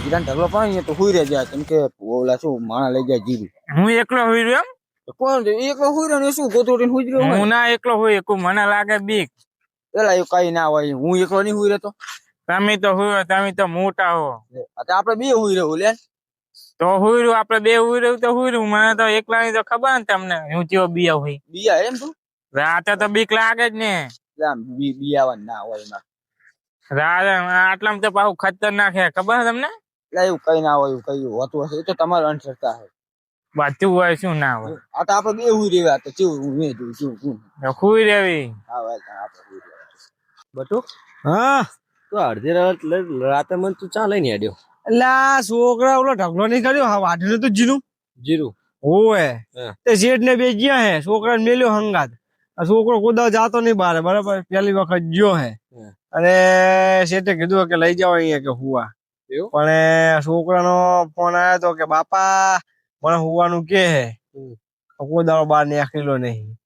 જીરાન ઢગલો પણ તો હુઈ રહે જાય કેમ કે ઓલા શું માણા લઈ જાય જીરું હું એકલો હોઈ રહ્યો કોણ એકલો હુઈ રહ્યો ને શું ગોતોડીને હુઈ રહ્યો હું ના એકલો હોય એકું મને લાગે બીક પેલા એવું કઈ ના હોય હું એકલો નહીં હુઈ રહેતો તમે તો હોય તમે તો મોટા હો આપડે બે હુઈ રહ્યો લે તો હુઈ રહ્યું આપડે બે હુઈ રહ્યું તો હુઈ રહ્યું મને તો એકલા ની તો ખબર ને તમને હું ચેવો બીયા હોય બીયા એમ તું રાતે તો બીક લાગે જ ને બીયાવા ના હોય એમાં રાતે આટલામાં તો પાછું ખતરનાક છે ખબર છે તમને એવું કઈ ના હોય કઈ હોતું હશે એ તો તમારો અંધશ્રદ્ધા છે બધું હોય શું ના હોય આ તો આપડે બે હુઈ રહ્યા તો કેવું હું જોઉં હુઈ રેવી હા ભાઈ આપણે બટુ હા તો અડધી રાતે મને તું ચા લઈને આડ્યો એટલે આ છોકરા ઓલો ઢગલો નહીં કર્યો હા વાઢેલું તો જીરું હોવે તે શેઠ ને બે ગયા હે છોકરા ને મેલ્યો હંગાત આ છોકરો કુદા જાતો નહીં બારે બરાબર પેલી વખત ગયો હે અને શેઠે કીધું કે લઈ જાઓ અહીંયા કે હુવા પણ છોકરાનો ફોન આવ્યો તો કે બાપા મને હુવાનું કે હે કોઈ દાડો બાર નીકળેલો નહીં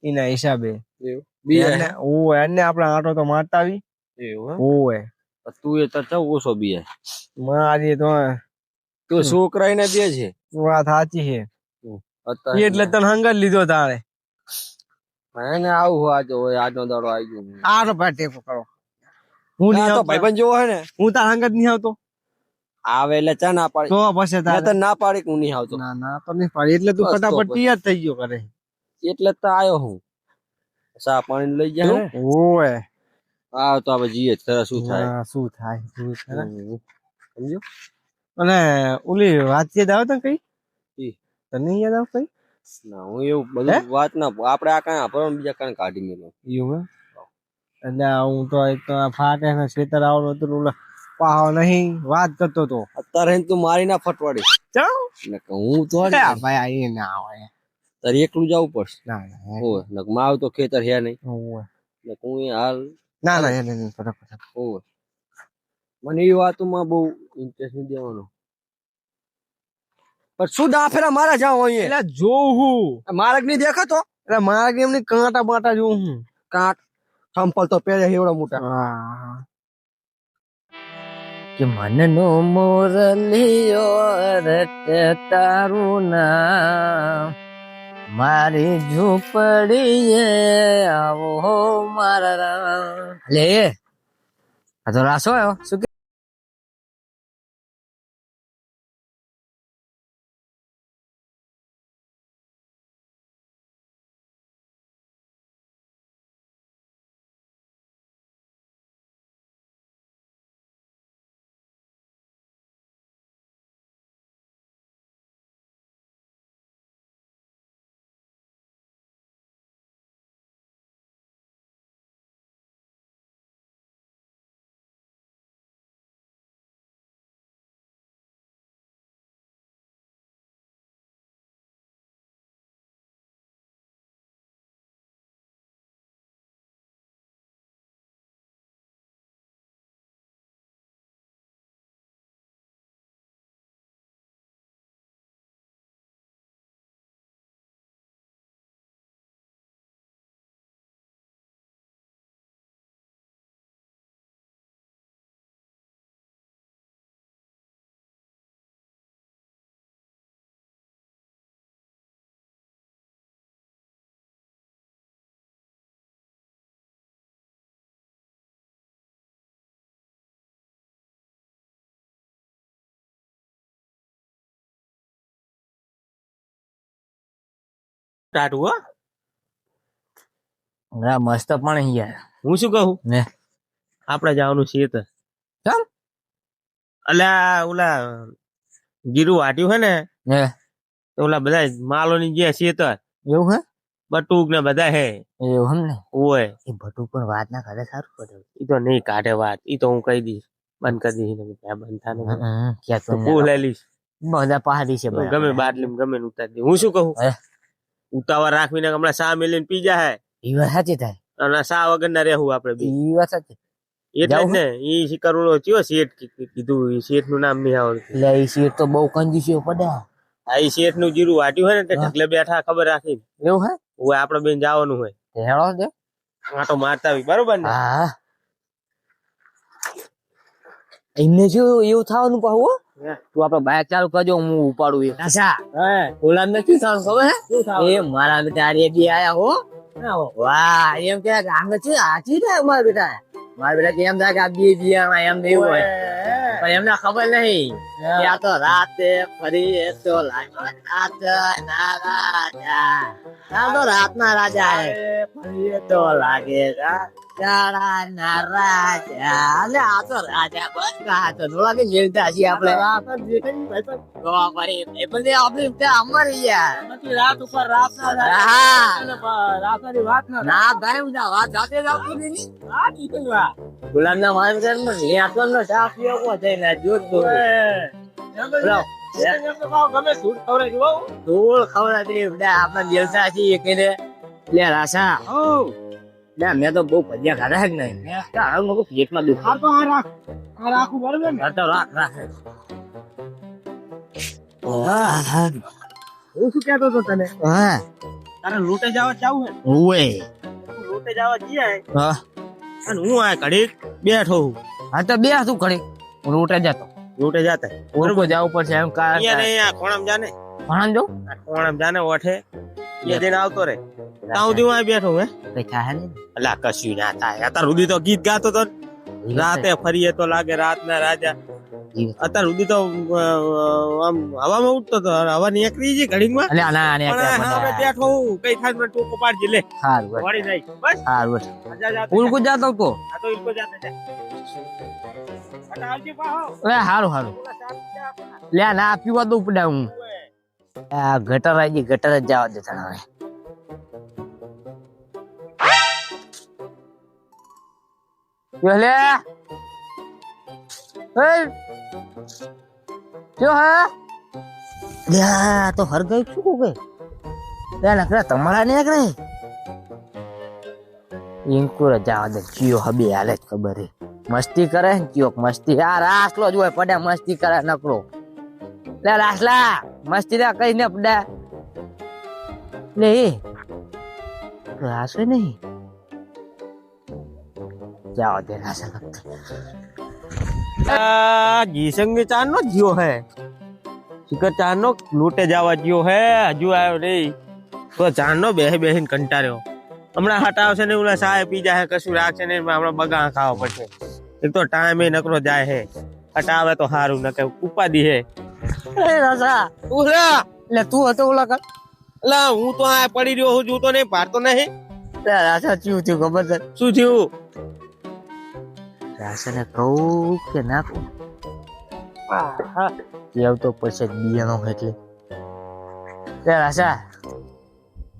એના હિસાબે એને આપડે આટો તો મારતા આવી હોવે તું એ તો ઓછો બીએ મારી તો છોકરા એને દે છે વાત સાચી છે એટલે તને હંગાત લીધો તારે એને આવું હોય આજનો દાડો આવી ગયો આ તો ભાઈ ટેકો કરો હું નહીં આવતો ભાઈબંધ જેવો હે ને હું તાર હંગાત નહીં આવતો આવે એટલે ચા ના પાડી તો પછી તારે ના પાડી હું નહીં આવતો ના ના તો નહીં પાડી એટલે તું ફટાફટ તૈયાર થઈ ગયો કરે એટલે તો આવ્યો હું ચા પાણી લઈ જાય ઓય હા તો આપણે જઈએ શું થાય શું થાય સમજો અને ઓલી વાતચીત આવે તો કઈ તને યાદ આવે કઈ ના હું એવું બધું વાત ના આપડે આ કઈ આપણો બીજા કઈ કાઢી મેલો એવું એટલે હું તો એક તો ફાટે ને ખેતર આવડું હતું ઓલા પાહો નહીં વાત કરતો તો અત્યારે તું મારી ના ફટવાડી ચાલ હું તો ભાઈ એ ના આવે તારે એકલું જવું પડશે ના હોય માવ તો ખેતર હે નહીં હું હાલ ના ના એને ફટાફટ હોય મને એ વાતોમાં બહુ ઇન્ટરેસ્ટ નહીં દેવાનો પણ શું દાફેરા મારા જાવ અહીંયા એટલે જોઉં માર્ગ નહીં દેખાતો એટલે મારા એમની કાંટા બાટા જોઉં હું કાંટ સંપલ તો પહેરે એવડા મોટા કે મનનો મોરલિયો રટે તારું નામ મારી ઝૂંપડીએ આવો મારા રામ લે આ તો રાસો આવ્યો શું ટાટુ હા મસ્ત પણ યાર હું શું કહું ને આપડે જવાનું છે તો ચાલ અલ્યા ઓલા જીરું વાટ્યું હે ને ને તો ઓલા બધા માલો ની જે છે તો એવું હે બટુક ને બધા હે એવું હમ ને ઓય એ ભટુ પણ વાત ના કરે સારું પડે ઈ તો નહીં કાઢે વાત ઈ તો હું કહી દઈશ બંધ કરી દઈશ ત્યાં બંધ થાને ક્યાં તો હું લઈ લઈશ બધા પહાડી છે ગમે બાટલી ગમે ઉતારી દે હું શું કહું ઉતાવળ રાખવીને હમણાં શા મેલીને પી જાય એ વાત સાચી થાય અને શા વગર ના રહેવું આપડે એ વાત સાચી એટલે જ ને ઈ શિકાર ચિયો શેઠ કીધું શેઠ નું નામ નહીં આવડતું એટલે એ શેઠ તો બહુ કંજૂસીઓ પડે આ ઈ શેઠ નું જીરું વાટ્યું હોય ને તે ઢગલે બેઠા ખબર રાખી એવું હે હોય આપડે બેન જવાનું હોય હેળો દે આટો મારતા આવી બરોબર ને હા એમને જો એવું થવાનું પાહુ હે. તું આપડે બાઇક ચાલુ કરજો હું ઉપાડું એ આશા હે ઓલા ને શું થવાનું ખબર શું હે એ મારા બેટા રેડી આયા હો વાહ એમ કે આંગ છે આચી ને મારા બેટા એમ થાય કે આ બે દિયામાં એમ ને એવું હોય પણ એમને ખબર નહીં કે આ તો રાતે ફરી તો રાતના રાજા હે ફરી તો લાગે ના રાજા અલે આ તો રાજા બસ આ તો નોળા કે મેલતા છીએ આપણે તો ફરી એ બધે આપણે ત્યાં અમારી યાર રાત ઉપર રાત રાતની વાત ના ભાઈ હું વાત જાતે જ આવતી નહીં ગુલામ ના માન કર ને લેતો નો ચા પીવો કો જઈને જોત દો ગમે સૂટ ખવડાવી દઉં ધૂળ ખવડાવી આપણા દેવતા છીએ કે લે રાસા લે મેં તો બહુ ભજીયા ખાધા જ નહીં હવે મને પેટમાં દુખ આ તો આ રાખું બરોબર ને તો રાખ હું શું કહેતો હતો તને હા તારે લૂંટે જવા ચાવું હે ઓએ લૂંટે જવા જઈએ હા અને હું આ ઘડી બેઠો હું હા તો બે શું કરી હું ઉઠે જતો લૂંટે જાતા ઓરકો જવું પડશે એમ કાર અહીંયા ને અહીંયા કોણમ જાને ભણ જો આ કોણમ જાને ઓઠે એ દિન આવતો રે તાઉ દી હું આ બેઠો હે કઈ થાય ને અલા કશું ના થાય અત્યાર સુધી તો ગીત ગાતો તો રાતે ફરીએ તો લાગે રાતના રાજા અત્યાર સુધી તો આમ હવામાં ઉડતો તો હવા નીકળી ગઈ ઘડીમાં અલે આના આને પણ હવે બેઠો હું કઈ થાય મને ટોકો પાડજે લે હારું વળી જાય બસ હારું મજા જાતે ઉલકુ જાતો તો આ તો ઇલકો જાતે છે અટા આવજે પાહો એ હારું હારું લે ના પીવા દઉં પડ્યા હું આ ગટર આવી ગઈ ગટર જ જવા દેતા હવે લે જો હા લે આ તો હર ગઈ શું કે લે નકરા તમારા ને કરે ઇનકો જવા દે ચિયો હબી હાલે જ ખબર હે મસ્તી કરે ને ચિયોક મસ્તી આ રાસલો જ હોય પડે મસ્તી કરે નકરો લે રાસલા મસ્તી ના કઈ ને પડે લે રાસો નહીં જાઓ દે રાસલા આ જીસંગ ચાર નો જીઓ હે શિખર ચાર નો લૂંટે જવા જીઓ હે હજુ આવ્યો નહીં તો ચાર નો બેહીને કંટાળ્યો હમણાં હટાવશે ને ઓલા સાહેબ પી જાય કશું રાખશે ને હમણાં બગા ખાવા પડશે એક તો ટાઈમ એ નકરો જાય હે હટાવે તો સારું ન કે ઉપાદી હે એ રાસા ઉલા લે તું હતો ઓલા કર લા હું તો આ પડી રહ્યો હું જોતો નહીં પાડતો નહીં લે રાસા ચિયું થયું ખબર છે શું થયું રાસાને કહું કે ના કહું કેવ તો પછી બિયાનો એટલે લે રાસા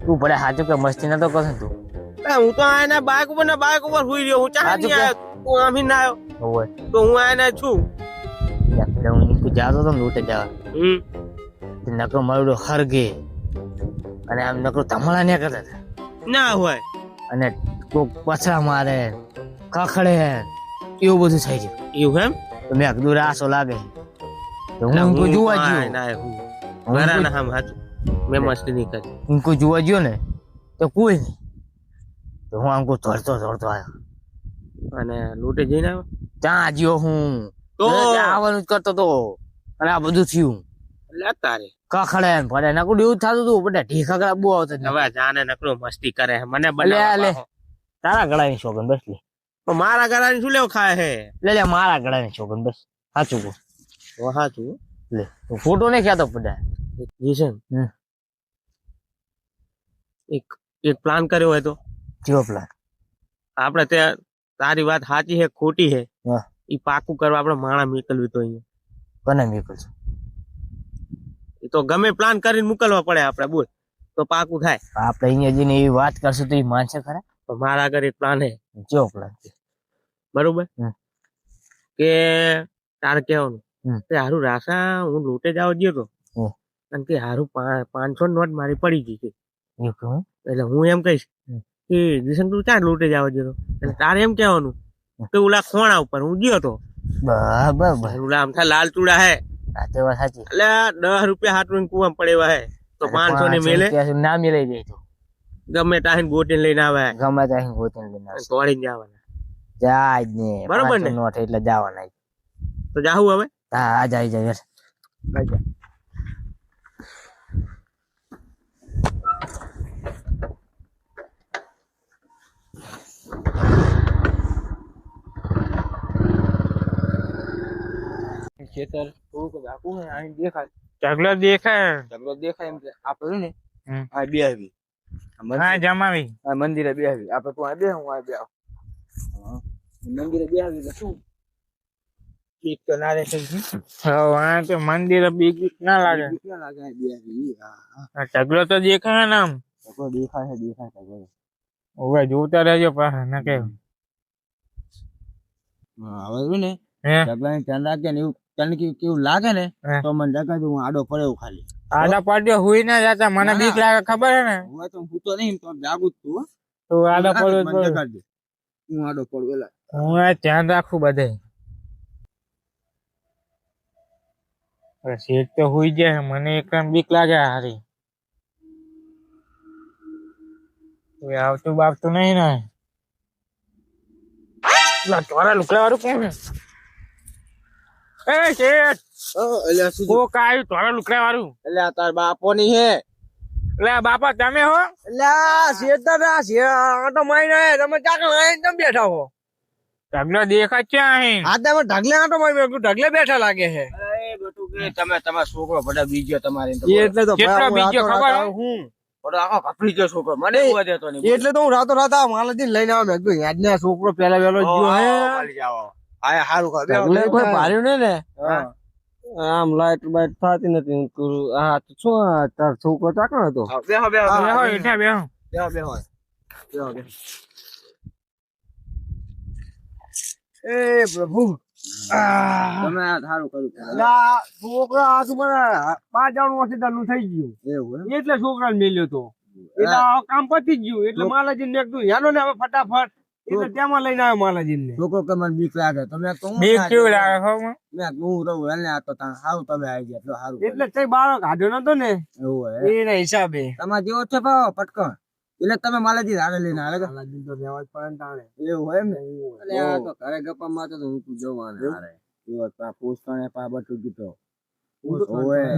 તું પડે સાચું કે મસ્તી નતો કરશે તું લા હું તો આના બાઇક ઉપર હુઈ રહ્યો હું ચાલે નહીં આવ્યો તું આમી ના આવ્યો હોય તો હું આના છું એટલે હું ઇનકો જાતો તો લૂંટે જવા નકરો મારું હરગે અને આમ નકરો ધમાડા ને કરતા હતા ના હોય અને કોક પછડા મારે ખખડે એવું બધું થઈ ગયું એવું એમ તો મેં કીધું રાસો લાગે તો હું ઇનકો જોવા ગયો ના હું ઘરાના હામ હાચું મેં મસ્તી નહીં કરી ઇનકો જોવા ગયો ને તો કોઈ નહીં તો હું આમ ધોડતો આવ્યો અને લૂંટે જઈને આવ્યો ત્યાં જ્યો હું તો ત્યાં આવવાનું જ કરતો તો અને આ બધું થયું લેતા રે કખડે ને ફડે નકું એવું થતું હતું બધા ઢીખકડા બહુ આવતા હવે જાને નકરો મસ્તી કરે છે. મને લે બનાવે તારા ગળાની શોગન બસ લે મારા ઘરાની શું લેવ ખાય હે લે મારા ગળાની શોગન બસ સાચું કહું હાચું લે તું ફોટો નહીં કહેતો પડ્યા જીસન હમ. એક પ્લાન કર્યો હોય તો જીવો પ્લાન આપણે ત્યાં તારી વાત સાચી છે ખોટી છે હા. ઈ પાકું કરવા આપણે માણા મોકલવી તો અહીંયા કોને મોકલશું એ તો ગમે પ્લાન કરીને મોકલવા પડે આપણે બોલ તો પાકું થાય આપણે અહીંયા જઈને એવી વાત કરશું તો એ માનશે ખરા તો મારા ઘરે એક પ્લાન છે જેવો પ્લાન બરોબર હમ. કે તારે કેવાનું હમ. કે હારું રાસા હું લૂંટે જાવ ગયો તો હમ. અને કે હારું 500 નોટ મારી પડી ગઈ છે એવું કહું એટલે હું એમ કહીશ હમ. કે દિશા તું ક્યાં લૂંટે જાવ ગયો તો એટલે તારે એમ કહેવાનું કે ઓલા ખોણા ઉપર હું ગયો તો બરાબર ઓલા આમ થાય લાલ ચૂડા હે આ તો વાત સાચી એટલે 10 રૂપિયા હાટું કુવામાં પડેવા હે તો 500 ને મેલે ના મિલાઈ જાય તો ગમે તાહીને ગોટીને લઈને આવે ગમે ત્યાં ગોતીને લઈને આવશે. તોડીને જવાના જાય જ ને બરોબર ને? 500 નોટ એટલે જવાના તો જાહુ હવે હા આ જાય જાય ખેતર થોડુંક આખું હે અહીં દેખાય ઢગલો દેખાય ઢગલો દેખાય એમ કે આપણે ને હમ. આ બે આવી હા જમાવી આ મંદિરે બે આવી આપણે તું આ બે હું આ બે મંદિરે બે આવી શું બીક તો ના રહે છે હા તો મંદિર બીક ના લાગે ક્યાં લાગે આ બે આવી હા આ ઢગલો તો દેખાય ને આમ ઢગલો દેખાય ઢગલો ઓવે જોતા રહેજો પાછા ના કે હા હવે ને હે ઢગલાને ધ્યાન રાખે ને એવું તને કેવું લાગે ને હે. તો મને દેખાય હું આડો પડે એવું ખાલી આડા પાડ્યો હુઈ ના જતા મને ના, બીક લાગે ખબર હે ને હું તો હું તો નહીં તો જાગું જ તું હો. તો આડા પડો મને દેખાડજે. હું આડો પડું એલા હું આ ધ્યાન રાખું બધે શેઠ તો હુઈ જાય મને એકદમ બીક લાગે હારી કોઈ આવતું બાવતું નહીં ને ચોરા લુકડા વાળું કોણ એ શેઠ એટલે શું કોક આવ્યું ચોરા લુકડા વાળું એટલે આ તાર બાપોની હે એટલે બાપા તમે હો એટલે આ શેતર આ આટો મારીને તમે ચાકર લઈને તમે બેઠા હો ઢગલો દેખાય ક્યાં અહીં આ તમે ઢગલે આટો મારી ઢગલે બેઠા લાગે છે તમે તમારો છોકરો બધા બીજો તમારે એટલે તો કેટલો બીજો ખબર હે? હું આખો કપડી ગયો છોકરો મને ઉવા દેતો નહીં એટલે તો હું રાતો રાત આ માલજી લઈને આવ્યો મેં કીધું યાદ ને છોકરો પેલા વેલો ગયો હે આ હારું ઢગલે કોઈ ભાર્યું નહીં ને આમ લાઈટ બાઈટ થતી નથી હું કરું હા તો શું આ તાર છોકરો ચાકણો હતો બેહો બેહો બેહો ઈઠા બેહો બેહો બેહો એ પ્રભુ તમે આ સારું કર્યું છોકરા આ શું મને 5 જણનું હોસ્પિટલનું થઈ ગયું એવું એટલે છોકરાને મેલ્યો તો એટલે આ કામ પતી ગયું એટલે માલાજી ને એકદમ યાનો ને હવે ફટાફટ એટલે તેમાં લઈને આવ્યો માલાજી ને છોકરો કે મને બીક લાગે તમે તો બીક કેવું લાગે હો મેં હું રહું એટલે આ તો સારું તમે આવી ગયા એટલું સારું એટલે તે બાળક હાડ્યો નતો ને એવું એના હિસાબે તમારે જેવો છે ભાવ પટકણ એટલે તમે માલાજી હારે લઈને આવે માલાજી તો રહેવા જ પડે તાણે એવું હોય ને એટલે આ તો ઘરે ગપ્પા મારતો તો હું તું જવાનું હારે એવો પા પૂછતાને પા બટુ દીધો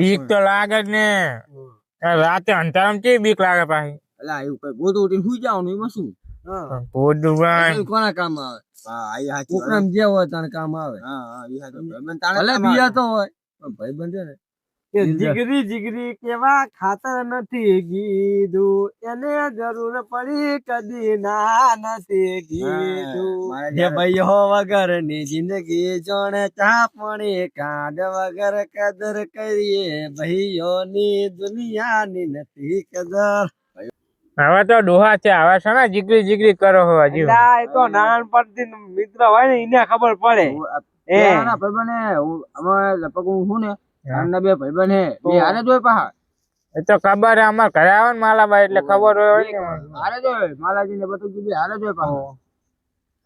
બીક તો લાગે જ ને રાતે અંધારામાં કેવી બીક લાગે પાછી એટલે એવું કઈ ગોદું ઉઠીને સુઈ જવાનું એમાં શું ભૂત કોના કામ આવે પ્રોગ્રામ જે હોય તને કામ આવે ભલે બીયા તો હોય ભાઈ બંધ ને જીગરી જીગરી કેવા ખાતર નથી કીધું એને જરૂર પડી કદી ના નથી કીધું જે ભાઈઓ વગર ની જિંદગી જોણે ચા પાણી કાંડ વગર કદર કરીએ ભાઈઓ ની દુનિયાની નથી કદર હવે તો ડોહા છે હવે છે ને જીગરી જીગરી કરો હો હજી એ તો નાનપણથી મિત્ર હોય ને એને ખબર પડે એ ના ભાઈબંધ અમે લગભગ હું ને આમના બે ભાઈબંધ હે બે હારે જોય પાહા એ તો ખબર હે અમાર ઘરે આવે ને માલાબાઈ એટલે ખબર હોય ને હારે જોય માલાજી ને બધું કીધું હારે જોય પાહા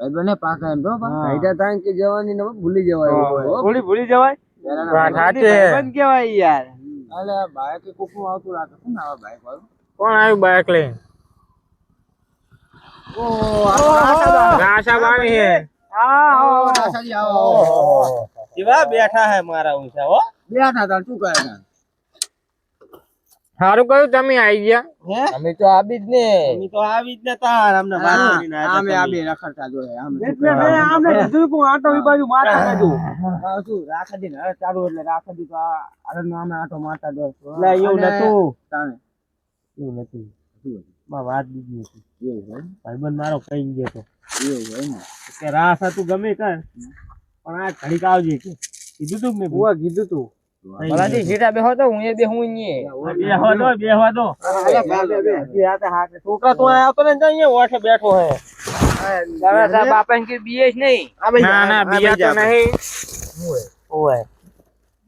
ભાઈબંધ પાકા એમ તો ભાઈડા તાંગ કે જવાની ને ભૂલી જવાય ભૂલી જવાય વાત સાચી હે. ભાઈબંધ કેવાય યાર અલે બાઈક કે કોકું આવતું લાગે શું ના આવે બાઈક વાળું કોણ આવ્યું બાઈક લઈને રાશા બાવી હે રાસાજી આવો કેવા બેઠા હે મારા ઊંચા હો બેઠા તા શું કરે સારું કહ્યું તમે આવી ગયા અમે તો આવી જ ને અમે તો આવી જ નતા અમને આમે આબે રખડતા જોય એટલે આમે કીધું કે આટો ઈ બાજુ મારતા કાજો શું રાખડી ને ચાલુ એટલે રાખડી તો આ આરનો આમે આટો મારતા જોય એટલે એવું નતું તાણે એવું નથી માં વાત બીજી હતી એવું હોય ભાઈબંધ મારો કઈ ગયો તો એવું હોય ને કે રાસ હતું ગમે કર પણ આ ઘડીક આવજે કે કીધું તું મેં બુઆ કીધું તું ભલાજી સીટા બેહો તો હું એ બેહું નહીં બેહવા દો છોકરા તો આવતો ને અહીંયા ઓઠે બેઠો હે બાપા કે બીએ જ નહીં ના ના બીયા તો નહીં ઓય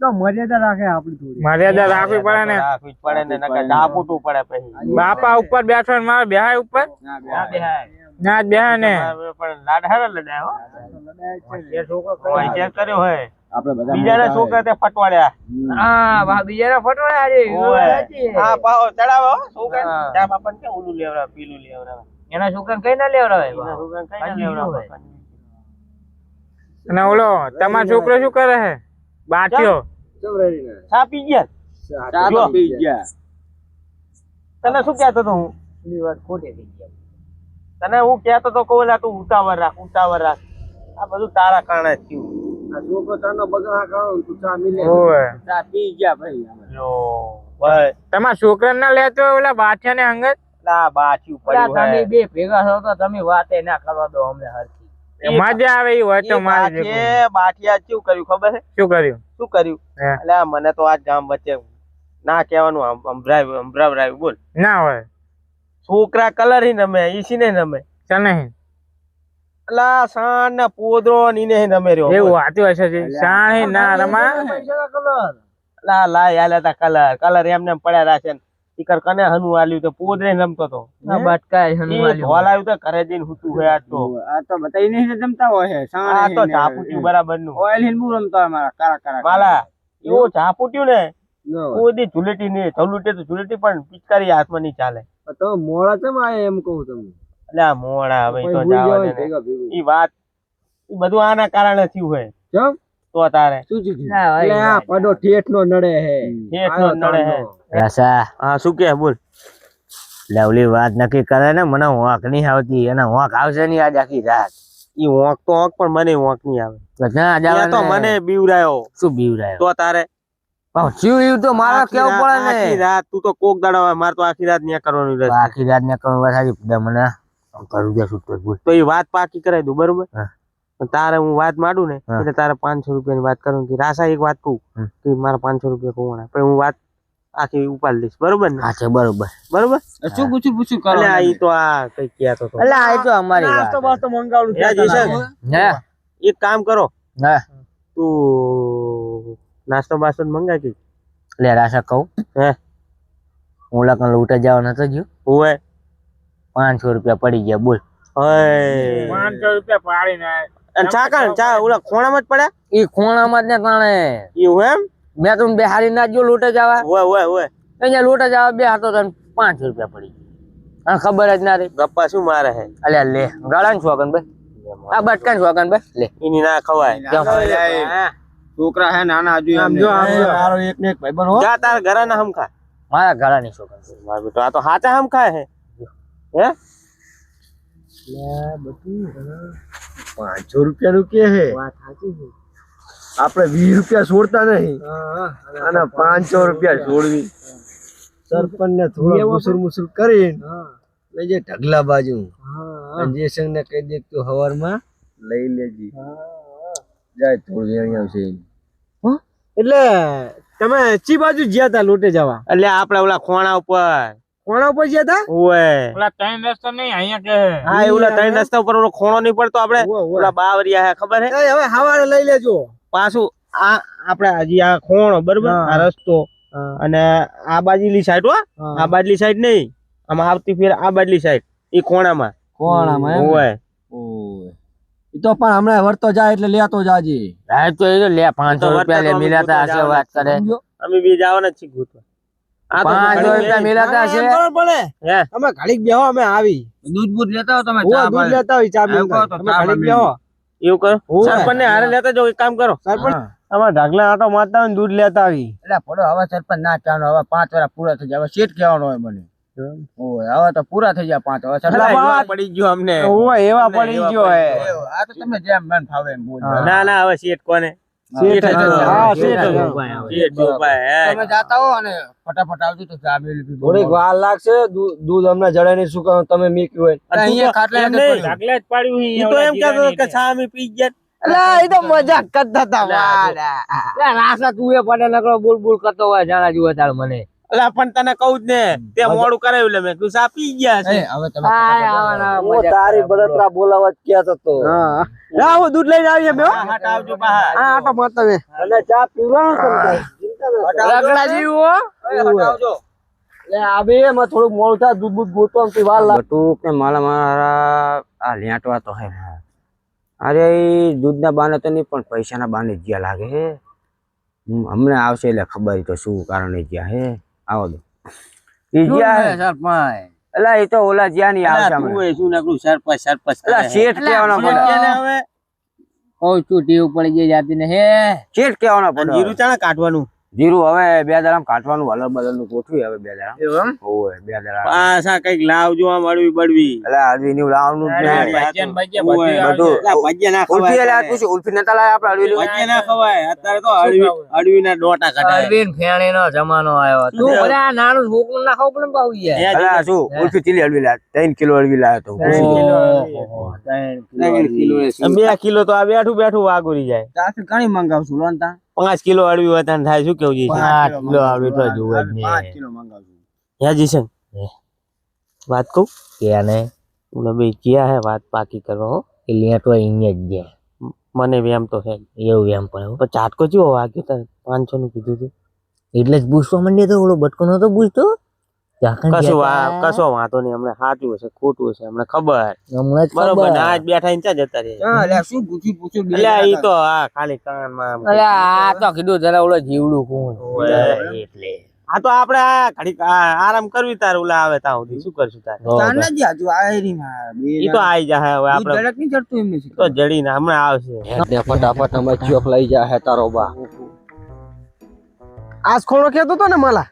તો મર્યાદા રાખે આપડી થોડી મર્યાદા રાખવી પડે ને રાખવી પડે ને નકર ડાપૂટું પડે પછી બાપા ઉપર બેઠો ને મારે બેહાય ઉપર ના બેહાય ના જ બેહાય ને પણ લાડ હારો લડાય હો એ છોકરો કોઈ ચેક કર્યો હે આપણે બધા બીજાના છોકરા તે ફટવાડ્યા હા બા બીજાના ફટવાયા છે હા પાઓ ચડાવો હો છોકરા ચા બાપન કે ઓલું લેવરા પીલું લેવરા એના છોકરાને કઈ ના લેવડાવે એના છોકરાને કઈ ના લેવરા અને ઓલો તમારો છોકરો શું કરે છે? બાટીઓ. ચા પી ગયા જો. તને શું કહેતો તો હું? ની વાત ખોટી થઈ ગઈ. તને હું કહેતો તો કે ઓલા તું ઉતાવળ રાખ. આ બધું તારા કારણે જ થયું. ઓય. ચા પી ગયા ભાઈ અમે. લો ભાઈ તમારા છોકરા ના લેતો ઓલા બાઠિયા ને અંગત. ના બાચું અલા, પડ્યું તમે હે. બે ભેગા થો તો તમે વાતે ના કરવા દો અમને હરખી. મજા આવે એ હોય તો એ મારી બાઠિયા શું કર્યું ખબર છે? શું કર્યું? શું કર્યું? હે. એટલે મને તો આજ ગામ વચ્ચે ના કહેવાનું સંભળાવ્યું બોલ. ના હોય છોકરા કલર હી નમે ઈસી ને નમે તને અલા સાણ ને પોદરો નીને હી નમે રહ્યો એવું વાતું હશે છે. સાણી ના રમા. લા લા યાલે તા કલર એમને એમ પડ્યા રાખે ને ઈકર કને હનુ આલ્યું તો પોદરે રમતો તો ના બટકાય હનુમાન ધોલાયું તો ઘરે જઈને હુતું હે આજ તો આ તો બતાઈ નહીં જમતા હોય છે આ તો ઝાપુટ્યું બરાબર નું ઓઇલ હિન બુ રમતા મારા કારા માલા એવું ઝાપુટ્યું ને નો કોઈ દી ઝુલેટી નહીં ઝુલેટી તો ઝુલેટી પણ પિચકારી હાથમાં નહીં ચાલે તો મોડા કેમ આયા એમ કહું તમને એટલે આ મોડા હવે તો જાવા દે ને ઈ વાત ઈ બધું આના કારણે થયું હે કેમ તો તારે શું થયું ના ભાઈ, એટલે આ પડો ઠેઠ નો નડે હે ઠેઠ નો નડે હે રાસા હા શું કે બોલ લવલી વાત નક્કી કરે ને મને હોંક નહીં આવતી અને હોંક આવશે નહીં આજ આખી રાત ઈ હોંક તો હોંક પણ મને હોંક નહીં આવે તો ના ત્યાં તો જવાને મને બીવરાયો શું બીવરાયો તો તારે શું એવું તો મારે આખી કેવું રાત- પડે આખી ને રાત તું તો કોક દાડા હોય મારે તો આખી રાત ન્યા કરવાનું રહેશે આખી રાત ને કરું વાત સાચી મને કરું દે છૂટતો બોલ તો એ વાત પાકી કરાવી દઉં બરોબર હા. પણ તારે હું વાત માંડું ને હા. એટલે તારે 500 રૂપિયાની વાત કરું કે રાસા એક વાત કહું હમ. કે મારા 500 રૂપિયા કોવાના પછી હું વાત આખી ઉપાડી દઈશ બરોબર ને હા છે બરોબર બરોબર શું પૂછું કરો એટલે આ ઈ તો આ કઈ કહેતો તો એટલે આ તો અમારી નાસ્તો વાત બાસ્તો મંગાવડું હે જીસન હે એક કામ કરો હા તું નાસ્તો બાસ્તો મંગાવી કે લે રાસા કહું હે હું લકન લૂંટા જવા નતો ગયો ઓય 500 રૂપિયા પડી ગયા બોલ ઓય 500 રૂપિયા પાડીને અને ચા કાન ચા ઓલા ખોણામાં જ પડ્યા ઈ ખૂણામાં જ ને તાણે એવું એમ મેં તું બે હારી ના જો લૂંટે જવા ઓય ઓય ઓય અહીંયા લૂંટે જવા બે હાથો તને 500 રૂપિયા પડી ગયા ખબર જ ના રહી ગપ્પા શું મારે હે અલ્યા લે ગાળાન છોકન ભાઈ આ બટકાન છોકન ભાઈ લે એની ના ખવાય છોકરા હે નાના હજુ આમ જો મારો એક ને એક ભાઈબંધ હો જા તાર ઘરે ના હમખા મારા ગાળાની છોકન મારો બેટો આ તો હાચા હમખા હે હે 500 રૂપિયા નું કે હે વાત સાચી છે. આપણે 20 રૂપિયા છોડતા નહીં અને 500 રૂપિયા છોડવી સરપંચ ને થોડો મુસુર કરીને લઈ જાય ઢગલા બાજુ અને જે સંગ ને કહી દે કે તું હવારમાં લઈ લેજી જાય થોડું વેણી આવશે એટલે તમે ચી બાજુ જ્યા તા લોટે જવા એટલે આપણે ઓલા ખોણા ઉપર કોણા ઉપર જ્યા તા ઓય ઓલા ત્રણ રસ્તા નહીં અહીંયા કે હા એ ઓલા ત્રણ રસ્તા ઉપર ઓલો ખોણો નહીં પડતો આપણે ઓલા બાવરિયા હે ખબર હે હવે હવારે લઈ લેજો પાછું આ આપણે હજી આ ખોણો બરોબર આ રસ્તો અને આ બાજુલી સાઈડ હો આ બાજુલી સાઈડ નહીં આમાં આવતી ફેર આ બાજુલી સાઈડ એ ખોણામાં કોણામાં એમ? ઓય ઈ તો પણ હમણાં વર્તો જાય એટલે લેતો જાજે હા તો એ તો લે 500 રૂપિયા લે મિલાતા હશે વાત કરે અમે બી જવાના જ છીએ ગોતવા આ તો 500 રૂપિયા મિલાતા હશે પડે હે તમે ઘડીક બેહો અમે આવી દૂધ બૂધ લેતા હો તમે ઓય દૂધ લેતા હોય ચા પીને તમે ઘડીક બેહો એવું કરો ઓય. સરપંચ ને હારે લેતા જાઓ એક કામ કરો સરપંચ અમાર ઢગલા આટો મારતા હોય ને દૂધ લેતા આવી એટલે પડો હવે સરપંચ ના ચાનો હવે 5 વર્ષ પૂરા થઈ જાય હવે શેઠ કહેવાનો હોય મને ઓય હવે તો પૂરા થઈ જાય 5 હવે સરપંચ એવા પડી ગયો અમને ઓય એવા પડી ગયો હે આ તો તમે જેમ મન ફાવે એમ બોલ ના ના હવે શેઠ કોને શેઠ જ. હા, શેઠ જ. શેઠ જો ભાઈ હે તમે જાતા હો અને ફટાફટ આવજો તો ચા મેલી પી થોડીક વાર લાગશે દૂધ અમને જડે નહીં શું કહું તમે મીક્યું હોય અહીંયા ખાટલા એમ નહીં. ઢગલા જ પાડ્યું ઈ તો એમ કહેતો હતો કે ચા અમે પી ગયા અલા એ તો મજાક કરતા હતા વાડા રાસા તું એ પડે નકરો બોલ બોલ કરતો હોય જાણા જુએ તાર મને અલા પણ તને કહું જ ને તે મોડું કરાવ્યું એટલે મેં કીધું ચા પી ગયા છે હવે તમે તારી બળતરા બોલાવા જ ક્યાં થતો હા હું દૂધ લઈને આવીએ બે હાટ આવજો બહાર હા આટો મારતા વે અને ચા પીવડાવો રગડા જેવું હો આવજો લે આબે એમાં થોડું મોડું થાય દૂધ બૂધ ગોતવા થી વાર લાગે બટુક ને મારા આ લ્યાટવા તો હે અરે ઈ દૂધના બાને તો નહીં પણ પૈસાના બાને જ્યાં લાગે હે હમણાં આવશે એટલે ખબર તો શું કારણે જ્યાં હે આવો દો ઈ જ્યાં હે સરપંચ અલા એ તો ઓલા જ્યાં નહીં આવશે તું હમણાં. એ શું નકરું સરપંચ અલા શેઠ કહેવાનો શેઠ પડે કે ને હવે કહું છું ટીવ પડી ગઈ જાતી ને હે ચેટ કેવાના અને પડે જીરું ચાણે કાઢવાનું જીરું હવે 2 દાડામાં કાઢવાનું હલર બલર નું ગોઠવી હવે 2 દાડા એવું એમ ઓય 2 દાડા પાછા કઈક લાવજો આમ અડવી બળવી એટલે હળવી ની લાવવાનું જ અરે, નહીં. ભજીયા ને ભજીયા બધું બધું એટલે ભજીયા ના ઉલ્ફી એટલે આ ખવાય પૂછ્યું, ઉલ્ફી નતા લાયા આપણે હળવી ભજીયા ના ખવાય અત્યારે તો અડવી ના ડોટા કઢાય અરવિંદ ફેણી નો જમાનો આવ્યો તું ભલે આ નાનું છોકરું ના ખાવ પણ પાવી જાય હે, અલા શું ઉલ્ફી ચીલી હળવી લાયા 3 કિલો હળવી લાયા તો 2 કિલો તો આ બેઠું બેઠું વાગુરી જાય ત્યાંથી ઘણી મંગાવશું લોન તા 5 કિલો અડવી હતા થાય શું કેવું છે 5 કિલો આવડી તો જોવે જ ને 5 કિલો મંગાવશું હે જીસન વાત કહું કે ને મને બે કિયા હે વાત પાકી કરવા હો એટલે તો અહીંયા જ જાય મને વ્યામ તો છે એવું એમ પણ પણ ચાટકો ચેવો વાગ્યો તારે 500 નું કીધું હતું એટલે જ પૂછવા માંડ્યો તો ઓલો બટકો નતો પૂછતો કશો વાંધો નહીં હમણાં સાચું હશે ખોટું હશે હમણાં ખબર હમણાં જ બરોબર ખબર. ને આજ બેઠા ને ચા જતા રહે અલ્યા શું પૂછ્યું એટલે ઈ તો હા ખાલી કાનમાં અરે આ તો કીધું જરા ઓલો જીવડું કોણ એટલે આ તો આપણે આ ઘડીક આરામ કરવી તાર ઓલા આવે ત્યાં સુધી શું કરશું તારે હજુ આયરી માં ઈ તો આઈ જાય હવે આપણે દડક નહીં ચડતું એમને તો જડીને હમણાં આવશે ફટાફટ અમે ચોક લઈ જાય તારો બા આજ ખોણો કેતો તો ને માલા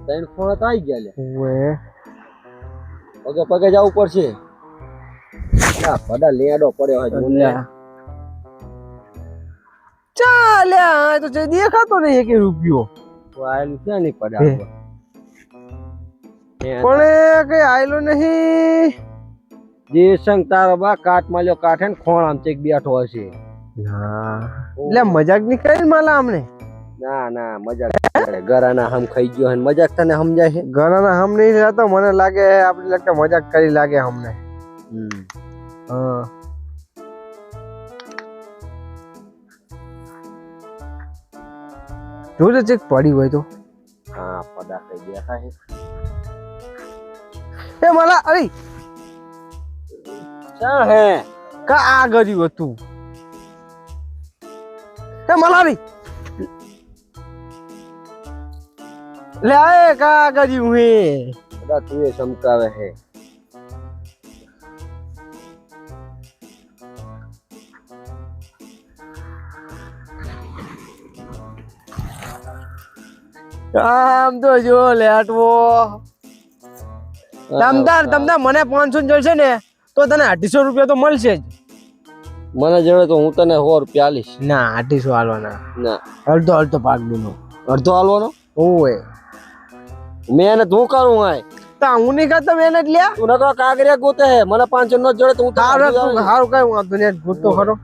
ત્રણ ફોન તો આવી ગયા લે પગે પગે જવું પડશે બધા લેડો પડ્યો હજુ ચાલ્યા તો જે દેખાતો નહીં એક રૂપિયો આયેલું ક્યાં નહીં પડ્યા પણ એ કઈ આયલો નહીં જે સંગ તારો બા કાટ માલ્યો કાઠે ને ખોણ આમ ચેક બેઠો હશે એટલે મજાક ની કરી માલા અમને ના ના મજાક કરે ગરાના હમ ખાઈ ગયો હે મજાક તને સમજાય છે ઘણા હમ નહીં રહેતો મને લાગે આપણે લગતા મજાક કરી લાગે અમને હા જોજે ચેક પડી હોય તો હા પડા કઈ દેખાય એ માલા અરે ક્યાં હે કા આ ગયું હતું એ માલા રે લે આય કા ગયું હે પડા તું એ સમકાવે હે આમ તો જો લેટવો તમતાર મને 500 જળશે ને તો તને 800 રૂપિયા તો મળશે જ મને જોડે તો હું તને 100 રૂપિયા આલીશ ના 800 હાલવાના ના અડધો ભાગ દૂનો અડધો આલવાનો ઓય મેં તું કરું આય તા હું નહીં કરતો મહેનત લ્યા તું નકરો કાગરિયા ગોતે હે મને 500 નો જોડે તો હું હારું કઈ વાંધો નહીં ગોતો ખરો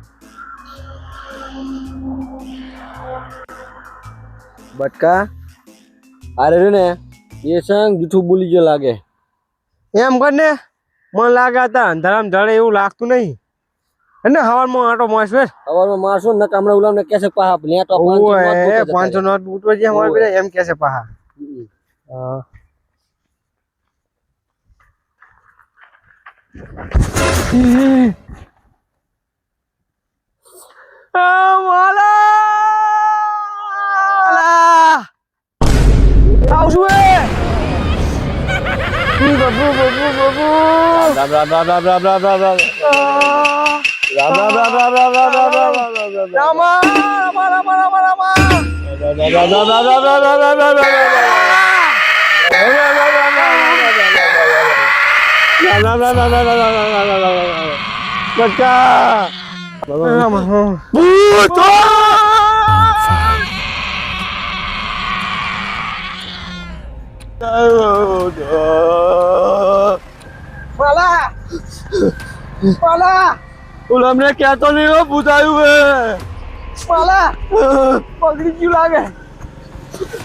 બટકા અરે રે ને એ સંગ જૂઠું બોલી ગયો લાગે એમ કર ને મને લાગે હતા અંધારામ જડે એવું લાગતું નહીં અને હવારમાં આટો મારશે સવારમાં મારશું ને નકા હમણાં ઉલામને કહેશે પાહા લેટો 500 નોટ ઉઠવા જે અમારે પેલા એમ કે છે પાહા આવશું એ બાબુ અમને કહેતો નહીં હો પૂછાયું હે પાલા પગડી ગયું લાગે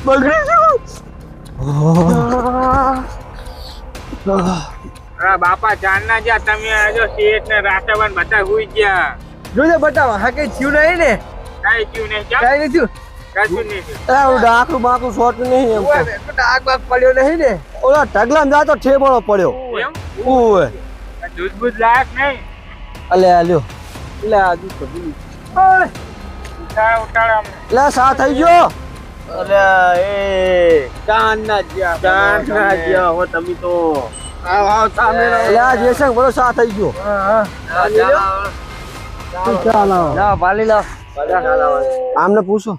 બગડી ગયું હા બાપા ચાંદના જ્યાં તમે આજો શેઠ ને રાઠાવાન બધા હુઈ ગયા જોજે બતાવા હા કઈ થયું નહીં ને કાઈ થયું નહીં ચાલ કઈ નહીં થયું કશું નહીં થયું. ડાકલું બાકલું શોર્ટ નહીં એમ ઓય ડાક બાક પડ્યો નહીં ને ઓલા ઢગલા જાતો ઠેબળો પડ્યો એમ ઓય દૂધ બૂધ લાયક નહીં અલે આલ્યો લે આ દૂધ તો પી. ઉતાળો અમને. લે સા થઈ ગયો અરે એ ચાંદના જ્યાં હો તમે તો લે આ જેસંગ બરો સા થઈ ગયો ચાલો લાવ પાલી લાવ આમને પૂછો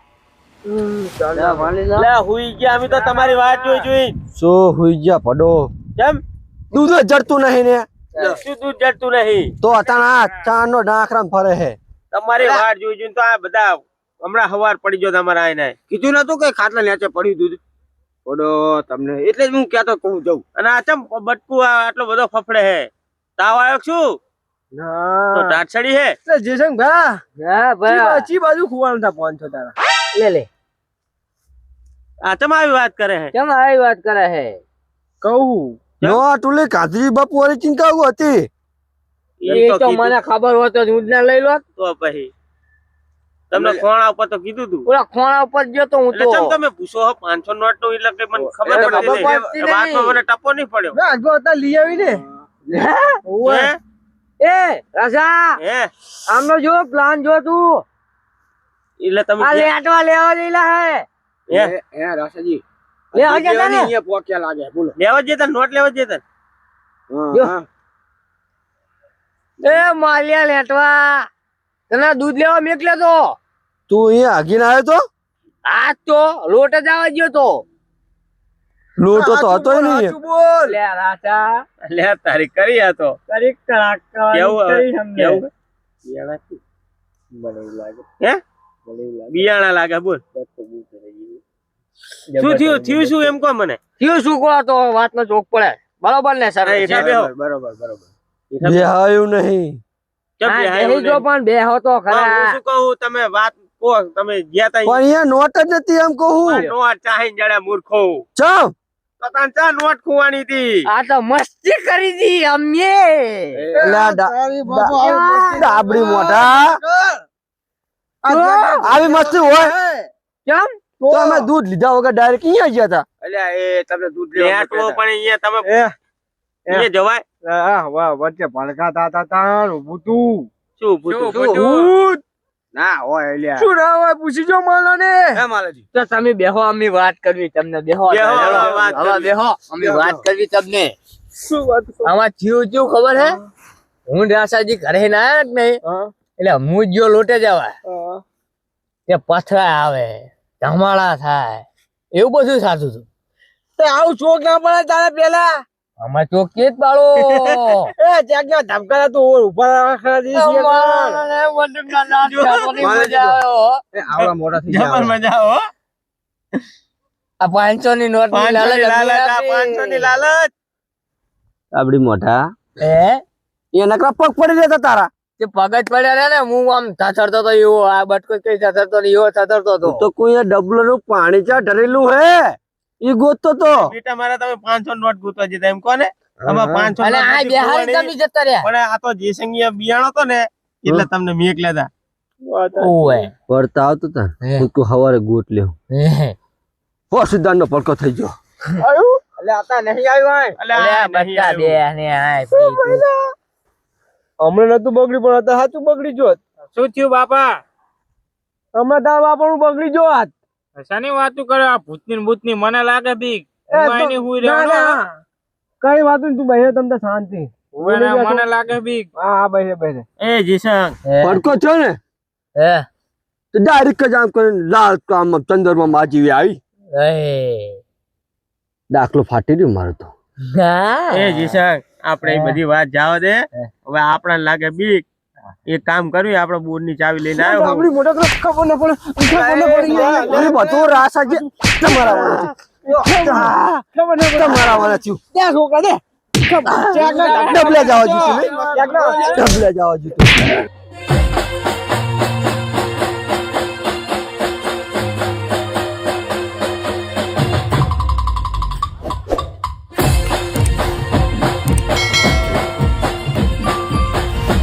લાવ પાલી લાવ લે હુઈ ગયા અમે તો તમારી વાત જોઈ શું હુઈ ગયા પડો કેમ દૂધ જ જડતું નહીં ને શું દૂધ જડતું નહીં તો અતાણા ચા નો ડાખરામ ફરે હે તમારી વાત જોઈને તો આ બધા હમણાં હવાર પડી ગયો તમારા આઈને કીધું નતું કે ખાટલા નીચે પડ્યું દૂધ પડો તમને એટલે જ હું કહેતો કહું જઉં અને આ ચમ બટકું આટલો બધો ફફડે હે તાવ આવ્યો કે શું તો ટાટસડી હે જેસંગ ભા હા ભાઈ અચી બાજુ ખુવાનું તા 500 તારા લે લે આ ચમ આવી વાત કરે હે કેમ આવી વાત કરે હે કહું નો ટુલે કાધરી બાપુ વાળી ચિંતા હતી એ તો મને ખબર હોત તો હું જ ના લઈ લો તો પછી તમને ખોણા ઉપર તો કીધું તું ઓલા ખોણા ઉપર ગયો તો હું એટલે તો ચમ તમે પૂછો 500 નોટ નું એટલે કે મને ખબર એટલે ખબર પડતી પડતી નહીં વાતમાં મને ટપો નહીં પડ્યો ના આગો હતા લઈ આવી ને હે? એ રાજા હે આમનો જો પ્લાન જો તું એટલે તમે આ લેટવા લેવા દેલા હે હે રાસાજી લે આ જતા ને અહીંયા પોક્યા લાગે બોલો લેવા જતા નોટ લેવા જતા એ માલિયા લેટવા તને દૂધ લેવા મેકલ્યો તો તું અહીંયા આગીને આવ્યો તો આજ તો લોટ જ આવવા ગયો તો લોટો તો હતો નહીં બોલ લે રાજા લે તારી કરી આ તો કરી કરાક કેવું કરી કેવું હે બિયાણા લાગે બોલ શું થયું શું એમ કહો મને થયું શું કહો તો વાત નો ચોક પડે બરોબર ને સર બરોબર બેહાયું નહીં કેમ બેહી જો પણ બેહો તો હું ખરા શું કહું તમે વાત કહો તમે ગયા તા પણ અહીંયા નોટ જ નથી એમ કહું નોટ ચાહીને જડે મૂર્ખો ચમ તો તને ચા નોટ ખુવાની હતી આ તો મસ્તી કરી દી અમે ડાબડી મોટા આવી મસ્તી હોય કેમ તો અમે દૂધ લીધા વગર ડાયરેક્ટ અહીંયા ગયા હતા અલ્યા એ તમને દૂધ લેટવો પણ અહીંયા તમે અહીંયા જવાય વાહ વચ્ચે ભડકાતા હતા તાર ઉભું તું શું પૂછું ના હોય અલ્યા શું ના હોય પૂછી જો માલો ને હે માલાજી તો તમે બેહો અમે વાત કરવી તમને બેહો બેહો, વાત હવે કરવી. બેહો અમે વાત કરવી તમને શું વાત આમાં થયું થયું ખબર હે હું રાસાજી ઘરે ના આવ્યા જ નહીં એટલે હું જ જો લોટે જવા તે પથરા આવે ધમાડા થાય એવું બધું થતું હતું તે આવું ચોક ના પડે તારે પેલા આમાં ચોકી જ બાળો એ ત્યાં ક્યાં ધમકારા તું ઉભા ખરા દીધી આવડા મોટા થઈ જબર મજા હો આ 500 ની નોટ ની 500 ની લાલચ આ 500 ની લાલચ આપડી મોટા હે એ નકરા પગ પડી રહેતા તારા તે પગજ પડ્યા રે ને હું આમ થથરતો તો એવો આ બટકો કઈ થથરતો ને એવો થથરતો તો તો કોઈ ડબલો નું પાણી ચા ઢરેલું હે ઈ ગોતતો તો બેટા મારા તમે 500 નોટ ગોતવા જતા એમ કોને આમાં 500 અને આ બિહારી તમે જતા રહ્યા પણ આ તો જેસંગિયા બિયાણો તો ને એટલે તમને મેક લેતા ઓય પડતા આવતો તા હું તું હવારે ગોત લ્યો હો સિદ્ધાંત નો પડકો થઈ ગયો એટલે આતા નહીં આવ્યો અલે આ નહીં બધા બે આવ્યો. ને આય હમણાં નતું બગડી પણ હતા સાચું બગડી જોત શું થયું બાપા હમણાં તાર બાપાનું બગડી જોત શાની વાતું કરે આ ભૂતની ને ભૂતની મને લાગે બીક એ હું તો- આઈને હુઈ ના, રહેવાનો. ના. કઈ વાત નહીં તું બહેરે તમને શાંતિ હુઈ રહે, મને લાગે બીક હા હા બહેરે બહેરે એ જીસંગ પડકો થયો ને હે તો ડાયરેક્ટ જ આમ કરીને લાલ કામ ચંદ્રમાં માજી આવી એ દાખલો ફાટી રહ્યો મારો તો એ જીસંગ આપણે એ બધી વાત જાવ દે હવે આપણને લાગે બીક એક કામ કરવી આપણે બોર્ડ ની ચાવી લઈને આવ્યો હું. આપણી મોટા ખબર ન પડે ખબર ન પડી અને બધું રાસા જે તમારા વાળા ખબર ન પડે તમારા વાળા થયું ત્યાં છોકરા દે ડબલે જવા જીતું ડબલે જવા જીતું